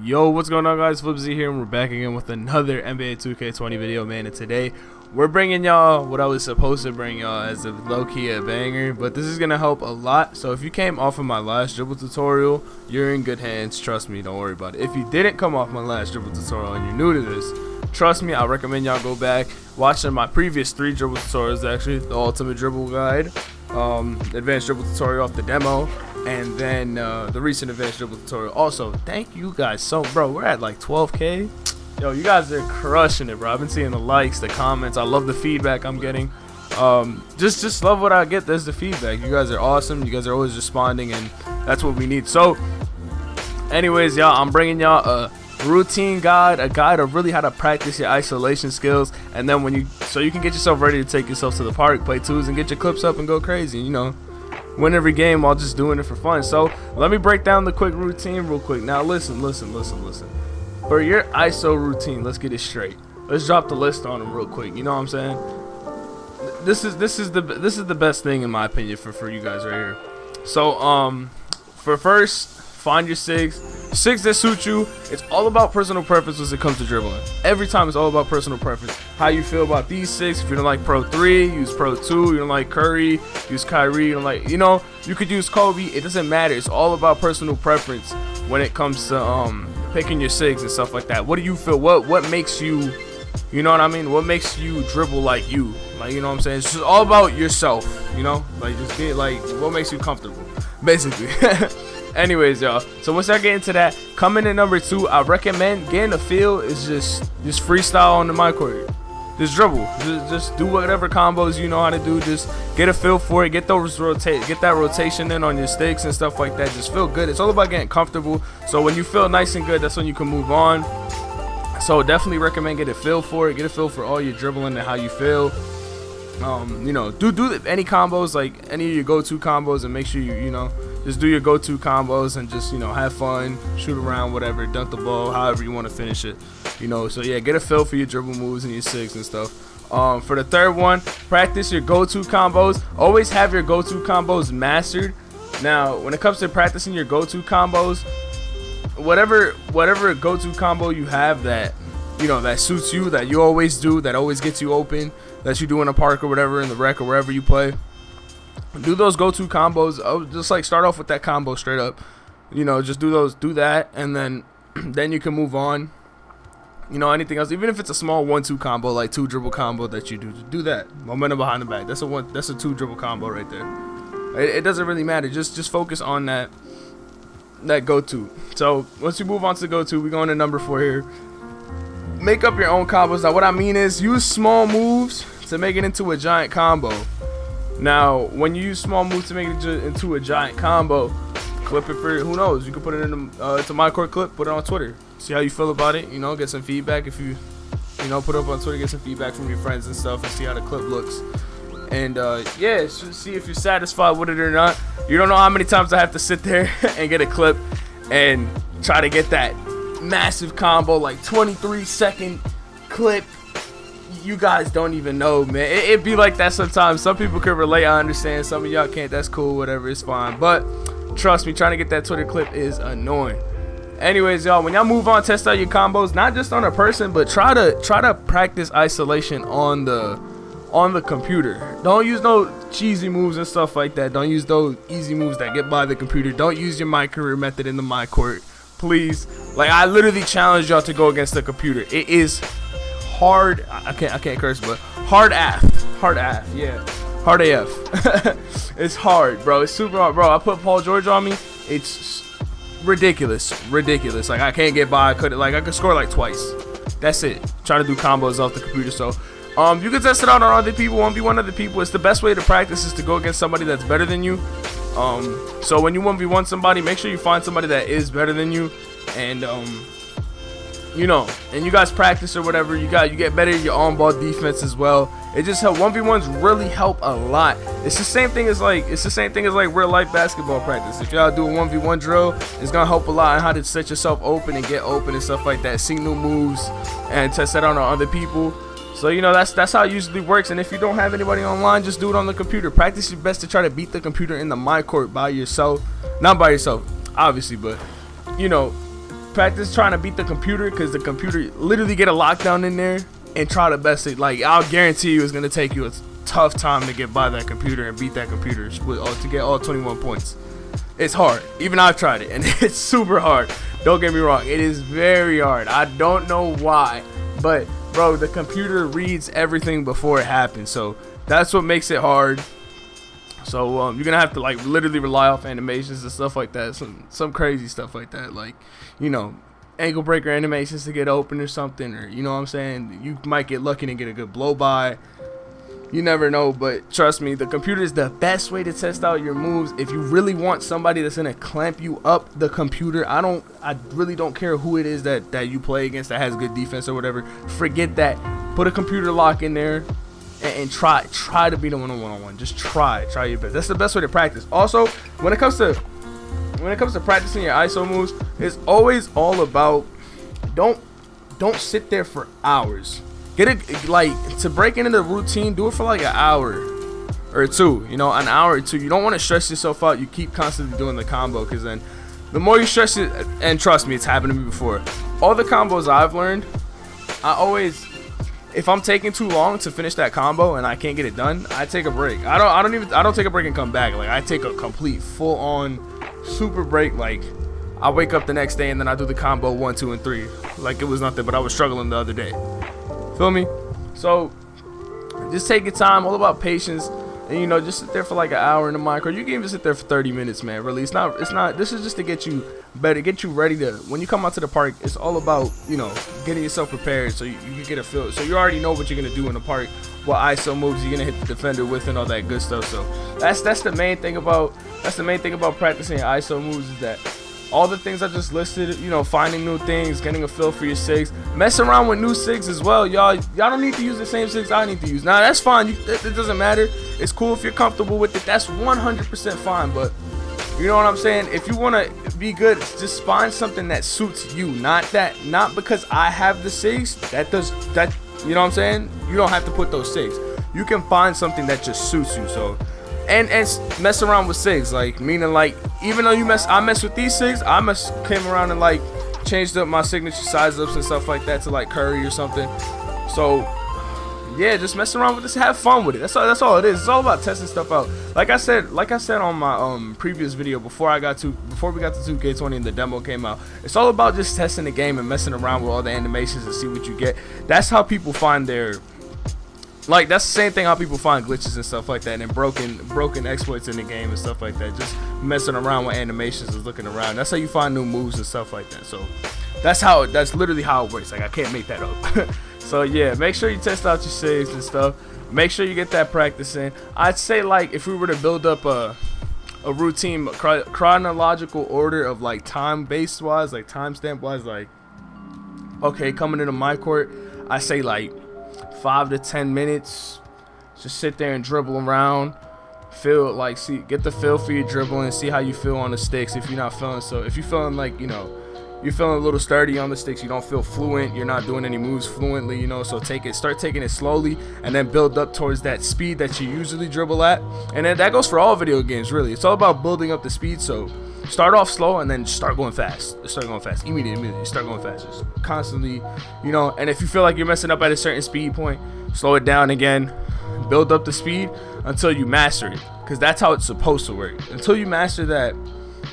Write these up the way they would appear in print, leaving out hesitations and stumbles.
Yo, what's going on, guys? FlipZ here, and we're back again with another NBA2K20 video, man. And today we're bringing y'all what I was supposed to bring y'all as a low-key a banger, but this is gonna help a lot. So if you came off of my last dribble tutorial, you're in good hands. Trust me, don't worry about it. If you didn't come off my last dribble tutorial and you're new to this, trust me, I recommend y'all go back watching my previous 3 dribble tutorials. Actually, the ultimate dribble guide, advanced dribble tutorial off the demo, and then the recent advanced dribble tutorial. Also, thank you guys so, bro, we're at like 12k. Yo, you guys are crushing it, bro. I've been seeing the likes, the comments. I love the feedback I'm getting. Just love what I get. There's the feedback. You guys are awesome. You guys are always responding, and that's what we need. So anyways, y'all, I'm bringing y'all a routine guide, a guide of really how to practice your isolation skills, and then so you can get yourself ready to take yourself to the park, play twos, and get your clips up and go crazy, you know, win every game while just doing it for fun. So let me break down the quick routine real quick. Now listen. For your ISO routine, let's get it straight. Let's drop the list on them real quick. You know what I'm saying? This is the best thing in my opinion for you guys right here. So for first, find your Sigs that suit you. It's all about personal preference when it comes to dribbling. Every time it's all about personal preference. How you feel about these Sigs. If you don't like Pro 3, use Pro 2. You don't like Curry, use Kyrie. You don't like, you know, you could use Kobe. It doesn't matter. It's all about personal preference when it comes to picking your Sigs and stuff like that. What do you feel? What makes you, you know what I mean? What makes you dribble like you? Like, you know what I'm saying? It's just all about yourself, you know? Like, just get, like, what makes you comfortable, basically. Anyways, y'all, so once I get into that, coming in number 2, I recommend getting a feel is just freestyle on the my court. Just dribble, just do whatever combos you know how to do. Just get a feel for it, get that rotation in on your sticks and stuff like that. Just feel good. It's all about getting comfortable. So when you feel nice and good, that's when you can move on. So definitely recommend get a feel for it. Get a feel for all your dribbling and how you feel. You know, do any combos, like any of your go-to combos, and make sure you know, just do your go-to combos and just, you know, have fun, shoot around, whatever, dunk the ball, however you want to finish it, you know. So yeah, get a feel for your dribble moves and your Sigs and stuff. For the third one, practice your go-to combos. Always have your go-to combos mastered. Now when it comes to practicing your go-to combos, whatever go-to combo you have that, you know, that suits you, that you always do, that always gets you open, that you do in the park or whatever, in the rec or wherever you play, do those go-to combos. Just like start off with that combo straight up, you know, just do that, and then you can move on. You know, anything else, even if it's a small 1-2 combo, like 2 dribble combo that you do that. Momentum behind the back, that's a 2 dribble combo right there. It doesn't really matter. Just focus on that go-to. So once you move on to the go-to, we're going to number 4 here. Make up your own combos. Now what I mean is use small moves to make it into a giant combo. Now when you use small moves to make it into a giant combo, clip it for, who knows, you can put it in it's a my court clip, put it on Twitter, see how you feel about it, you know, get some feedback. If you know, put it up on Twitter, get some feedback from your friends and stuff, and see how the clip looks. And yeah, see if you're satisfied with it or not. You don't know how many times I have to sit there and get a clip and try to get that massive combo, like 23-second clip. You guys don't even know, man. It be like that sometimes. Some people can relate, I understand. Some of y'all can't. That's cool, whatever, it's fine. But trust me, trying to get that Twitter clip is annoying. Anyways, y'all, when y'all move on, test out your combos, not just on a person, but try to practice isolation on the computer. Don't use no cheesy moves and stuff like that. Don't use those easy moves that get by the computer. Don't use your my career method in the my court, please. Like, I literally challenge y'all to go against the computer. It is hard. I can't curse, but hard AF, yeah, hard AF. It's hard, bro. It's super hard, bro. I put Paul George on me. It's ridiculous. Like, I can't get by. I could score like twice. That's it. Trying to do combos off the computer. So you can test it out on other people, 1v1 other people. It's the best way to practice is to go against somebody that's better than you. So when you 1v1 somebody, make sure you find somebody that is better than you, and you know, and you guys practice or whatever. You get better at your on-ball defense as well. It just help. 1v1s really help a lot. It's the same thing as like real life basketball practice. If y'all do a 1v1 drill, it's gonna help a lot on how to set yourself open and get open and stuff like that. See new moves and test that out on other people. So, you know, that's how it usually works. And if you don't have anybody online, just do it on the computer. Practice your best to try to beat the computer in the my court by yourself. Not by yourself, obviously, but, you know, practice trying to beat the computer, because the computer literally get a lockdown in there and try to best it. Like, I'll guarantee you it's gonna take you a tough time to get by that computer and beat that computer to get all 21 points. It's hard. Even I've tried it, and it's super hard. Don't get me wrong, it is very hard. I don't know why, but bro, the computer reads everything before it happens, so that's what makes it hard. So you're gonna have to like literally rely off animations and stuff like that, some crazy stuff like that, like, you know, ankle breaker animations to get open or something, or, you know what I'm saying, you might get lucky and get a good blow by. You never know, but trust me, the computer is the best way to test out your moves. If you really want somebody that's gonna clamp you up, the computer, I really don't care who it is that you play against that has good defense or whatever. Forget that. Put a computer lock in there and try to beat them on a one-on-one. Just try your best. That's the best way to practice. Also, when it comes to practicing your ISO moves, it's always all about don't sit there for hours. Get it, like, to break into the routine, do it for like an hour or two, you know, an hour or two. You don't want to stress yourself out. You keep constantly doing the combo, because then the more you stress it, and trust me, it's happened to me before. All the combos I've learned, I always, if I'm taking too long to finish that combo and I can't get it done, I take a break. I don't take a break and come back. Like, I take a complete full on super break. Like, I wake up the next day and then I do the combo 1, 2, and 3 like it was nothing, but I was struggling the other day. Feel me? So just take your time, all about patience, and, you know, just sit there for like an hour in the mic, or you can even sit there for 30 minutes, man. Really, it's not, this is just to get you better, get you ready to, when you come out to the park, it's all about, you know, getting yourself prepared so you can get a feel, so you already know what you're gonna do in the park, what ISO moves you're gonna hit the defender with, and all that good stuff. So that's the main thing about practicing your ISO moves, is that all the things I just listed, you know, finding new things, getting a feel for your Sigs, mess around with new Sigs as well. Y'all don't need to use the same Sigs I need to use. Now, that's fine. It doesn't matter. It's cool if you're comfortable with it. That's 100% fine. But you know what I'm saying? If you want to be good, just find something that suits you. Not because I have the Sigs. That you know what I'm saying? You don't have to put those Sigs. You can find something that just suits you. So. And mess around with Sigs, like, meaning, like, even though I mess with these Sigs, I came around and like changed up my signature size ups and stuff like that to like Curry or something. So yeah, just mess around with this, have fun with it. That's all it is. It's all about testing stuff out. Like I said on my previous video before we got to 2K20 and the demo came out, it's all about just testing the game and messing around with all the animations and see what you get. That's how people find their, like, that's the same thing how people find glitches and stuff like that, and broken exploits in the game and stuff like that. Just messing around with animations and looking around. That's how you find new moves and stuff like that. So that's literally how it works. Like, I can't make that up. So yeah, make sure you test out your Sigs and stuff. Make sure you get that practice in. I'd say, like, if we were to build up a routine, chronological order of, like, time based wise, like timestamp wise, like, okay, coming into my court, I say like 5 to 10 minutes, just sit there and dribble around, get the feel for your dribbling and see how you feel on the sticks. If you're not feeling, if you're feeling like, you know, you're feeling a little sturdy on the sticks, you don't feel fluent, you're not doing any moves fluently, you know, so start taking it slowly, and then build up towards that speed that you usually dribble at. And then that goes for all video games, really. It's all about building up the speed. So start off slow and then start going fast. Immediately start going fast, just constantly, you know. And if you feel like you're messing up at a certain speed point, slow it down again, build up the speed until you master it, because that's how it's supposed to work. Until you master that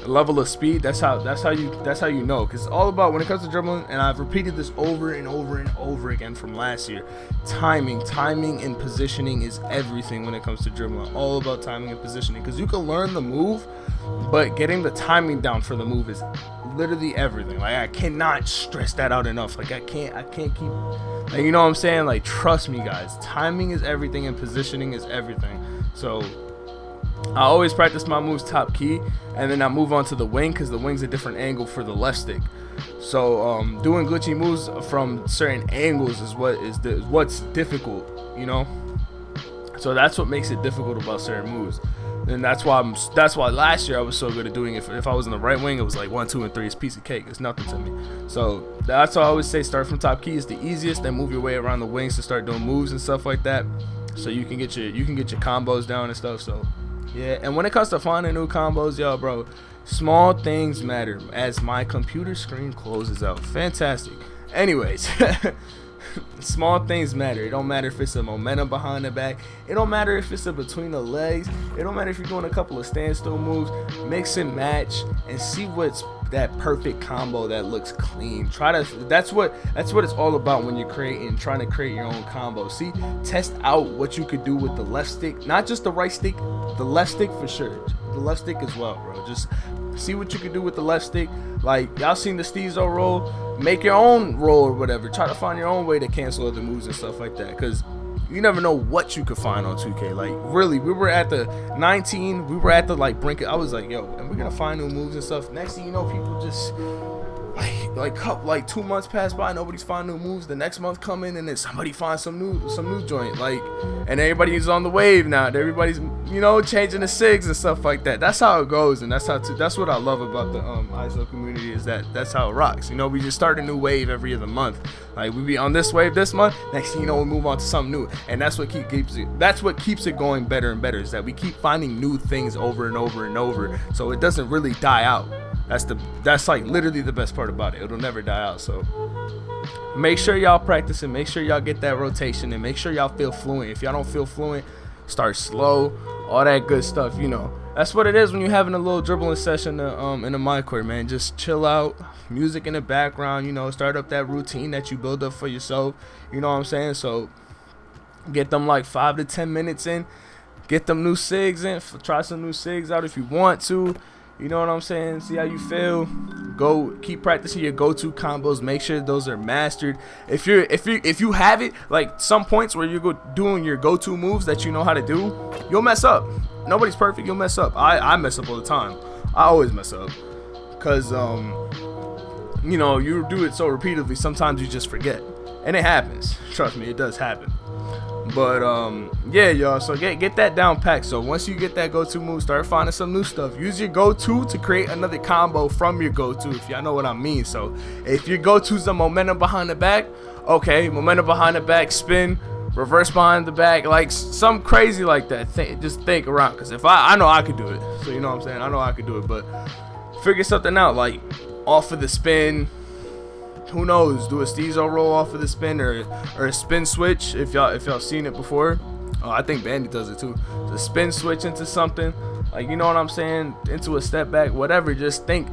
level of speed, that's how you know. Because it's all about, when it comes to dribbling, and I've repeated this over and over and over again from last year, timing and positioning is everything when it comes to dribbling. All about timing and positioning, because you can learn the move, but getting the timing down for the move is literally everything. Like, I cannot stress that out enough. Like, I can't keep, like, you know what I'm saying? Like, trust me, guys, timing is everything and positioning is everything. So I always practice my moves top key, and then I move on to the wing, because the wing's a different angle for the left stick. So doing glitchy moves from certain angles is what's difficult, you know. So that's what makes it difficult about certain moves. And that's why last year I was so good at doing it. If I was in the right wing, it was like 1, 2, and 3. It's a piece of cake. It's nothing to me. So that's why I always say start from top key is the easiest. Then move your way around the wings to start doing moves and stuff like that. So you can get your combos down and stuff. So yeah. And when it comes to finding new combos, yo, bro, Small things matter. As my computer screen closes out. Fantastic. Anyways, small things matter. It don't matter if it's a momentum behind the back. It don't matter if it's a between the legs. It don't matter if you're doing a couple of standstill moves. Mix and match and see what's that perfect combo that looks clean. That's what it's all about when you're trying to create your own combo. See, test out what you could do with the left stick, not just the right stick, the left stick for sure, the left stick as well, bro. Just see what you could do with the left stick. Like, y'all seen the Steezo roll? Make your own roll or whatever. Try to find your own way to cancel other moves and stuff like that, because you never know what you could find on 2K. Like, really, we were at the 19, we were at the like brink. I was like, yo, and we're gonna find new moves and stuff. Next thing you know, people just like 2 months pass by, nobody's finding new moves. The next month come in and then somebody finds some new joint, like, and everybody's on the wave now. Everybody's, you know, changing the Sigs and stuff like that. That's how it goes, and that's what I love about the ISO community, is that's how it rocks. You know, we just start a new wave every other month. Like, we be on this wave this month, next thing you know, we move on to something new, and that's what keeps it going better and better, is that we keep finding new things over and over and over, so it doesn't really die out. That's like literally the best part about it. It'll never die out. So make sure y'all practice and make sure y'all get that rotation, and make sure y'all feel fluent. If y'all don't feel fluent, start slow, all that good stuff. You know, that's what it is when you're having a little dribbling session in the mind court, man. Just chill out, music in the background, you know, start up that routine that you build up for yourself. You know what I'm saying? So get them like 5 to 10 minutes in, get them new Sigs in, try some new Sigs out if you want to. You know what I'm saying? See how you feel. Go keep practicing your go-to combos. Make sure those are mastered. If you have it, like some points where you're doing your go-to moves that you know how to do, you'll mess up. Nobody's perfect. You'll mess up. I mess up all the time. I always mess up, cause you know, you do it so repeatedly. Sometimes you just forget, and it happens. Trust me, it does happen. But yeah, y'all, so get that down packed. So once you get that go-to move, start finding some new stuff. Use your go-to to create another combo from your go-to, if y'all know what I mean. So if your go-to's the momentum behind the back, okay, momentum behind the back, spin, reverse behind the back, like some crazy like that. Just think around, because if I know I could do it. So you know what I'm saying? I know I could do it, but figure something out, like off of the spin. Who knows? Do a Steezo roll off of the spin, or a spin switch if y'all seen it before. Oh, I think Bandy does it too. The spin switch into something, like, you know what I'm saying, into a step back, whatever. Just think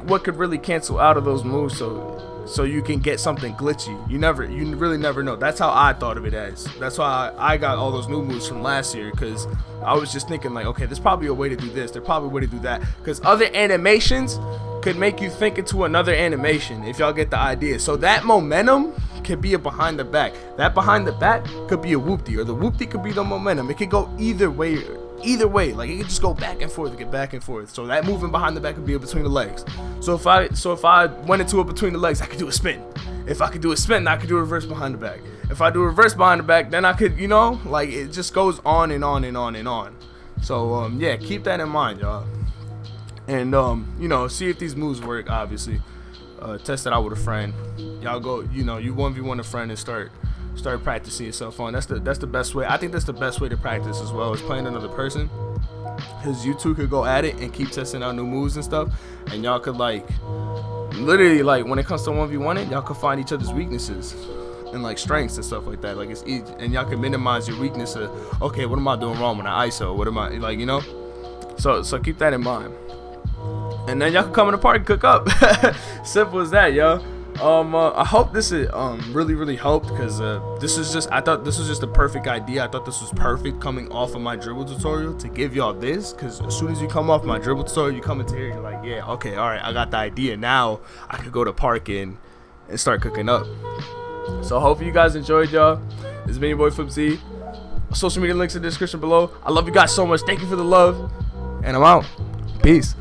what could really cancel out of those moves, so you can get something glitchy. You really never know. That's how I thought of it as. That's why I got all those new moves from last year, because I was just thinking like, okay, there's probably a way to do this, there's probably a way to do that, because other animations could make you think into another animation, if y'all get the idea. So that momentum could be a behind the back. That behind the back could be a whoopty, or the whoopty could be the momentum. It could go either way. Like, it could just go back and forth, get back and forth. So that movement behind the back could be a between the legs. So if I went into a between the legs, I could do a spin. If I could do a spin, I could do a reverse behind the back. If I do a reverse behind the back, then I could, you know, like, it just goes on and on and on and on. So yeah, keep that in mind, y'all. And you know, see if these moves work. Obviously, test it out with a friend. Y'all go, you know, you 1v1 a friend and start practicing yourself on. That's the best way. I think that's the best way to practice as well, is playing another person, because you two could go at it and keep testing out new moves and stuff, and y'all could, like, literally, like, when it comes to 1v1, y'all could find each other's weaknesses and like strengths and stuff like that. Like, it's easy, and y'all can minimize your weakness of, okay, what am I doing wrong when I ISO? What am I, like, you know? So keep that in mind. And then y'all can come in the party, cook up. Simple as that, yo. I hope this is really helped, because I thought this was just a perfect idea. I thought this was perfect coming off of my dribble tutorial to give y'all this, because as soon as you come off my dribble tutorial, you come into here, you're like, yeah, okay, all right, I got the idea. Now I could go to park and start cooking up. So hopefully you guys enjoyed, y'all. This has been your boy Flip Z. Social media links in the description below. I love you guys so much. Thank you for the love, and I'm out. Peace.